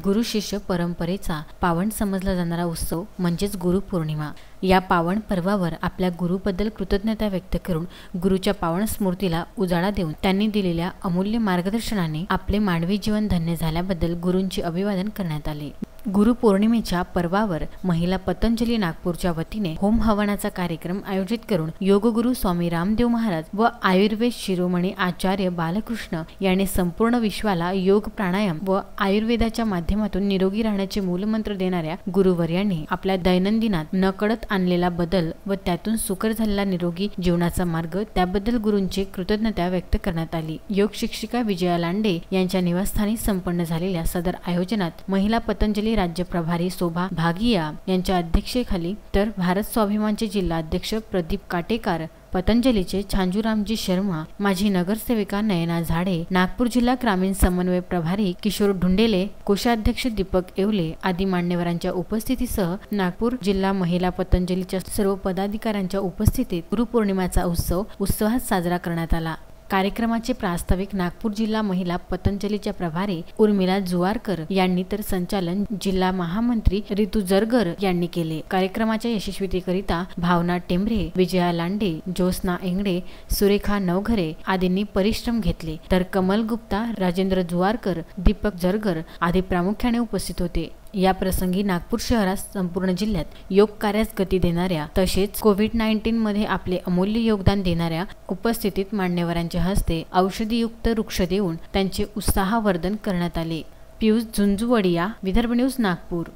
गुरु शिष्य परंपरेचा पावन समजला जाणारा उत्सव म्हणजेच गुरुपौर्णिमा। या पावन पर्वावर आपल्या गुरुबद्दल कृतज्ञता व्यक्त करून गुरुच्या पावन स्मृतीला उजाळा देऊन त्यांनी दिलेल्या अमूल्य मार्गदर्शनाने आपले मानवी जीवन धन्य झाल्याबद्दल गुरूंचे अभिवादन करण्यात आले। गुरुपौर्णिमेच्या पर्वावर महिला पतंजली नागपूरच्या वतीने होम हवनाचा कार्यक्रम आयोजित करून योगगुरु स्वामी रामदेव महाराज व आयुर्वेद शिरोमणी आचार्य बालकृष्ण यांनी संपूर्ण विश्वाला योग, प्राणायाम व आयुर्वेदाच्या माध्यमातून निरोगी राहण्याचे मूलमंत्र देणाऱ्या गुरुवर्यांनी आपल्या दैनंदिनात नकळत आणलेला बदल व त्यातून सुकर झालेला निरोगी जीवनाचा मार्ग, त्याबद्दल गुरूंची कृतज्ञता व्यक्त करण्यात आली। योग शिक्षिका विजया लांडे यांच्या निवासस्थानी संपन्न झालेल्या सदर आयोजनात महिला पतंजली राज्य प्रभारी शोभा भागिया यांच्या अध्यक्षतेखाली तर भारत स्वाभिमानचे जिल्हा अध्यक्ष प्रदीप काटेकार, पतंजलीचे छांजूरामजी शर्मा, माजी नगरसेविका नयना झाडे, नागपूर जिल्हा ग्रामीण समन्वय प्रभारी किशोर ढुंडेले, कोषाध्यक्ष दीपक येवले आदी मान्यवरांच्या उपस्थितीसह नागपूर जिल्हा महिला पतंजलीच्या सर्व पदाधिकाऱ्यांच्या उपस्थितीत गुरुपौर्णिमेचा उत्सव उत्साहात साजरा करण्यात आला। कार्यक्रमाचे प्रास्ताविक नागपूर जिल्हा महिला पतंजलीच्या प्रभारी उर्मिला जुवारकर यांनी तर संचालन जिल्हा महामंत्री रितू जरगर यांनी केले। कार्यक्रमाच्या यशस्वीतेकरिता भावना टेंबरे, विजया लांडे, ज्योत्स्ना इंगडे, सुरेखा नवघरे आदींनी परिश्रम घेतले, तर कमल गुप्ता, राजेंद्र जुवारकर, दीपक जरगर आदी प्रामुख्याने उपस्थित होते। या प्रसंगी नागपूर शहरात संपूर्ण जिल्ह्यात योग कार्यास गती देणाऱ्या तसेच कोविड-19 मध्ये आपले अमूल्य योगदान देणाऱ्या उपस्थितीत मान्यवरांच्या हस्ते औषधीयुक्त वृक्ष देऊन त्यांचे उत्साहवर्धन करण्यात आले। पियुष झुंझुवडिया, विदर्भ न्यूज, नागपूर।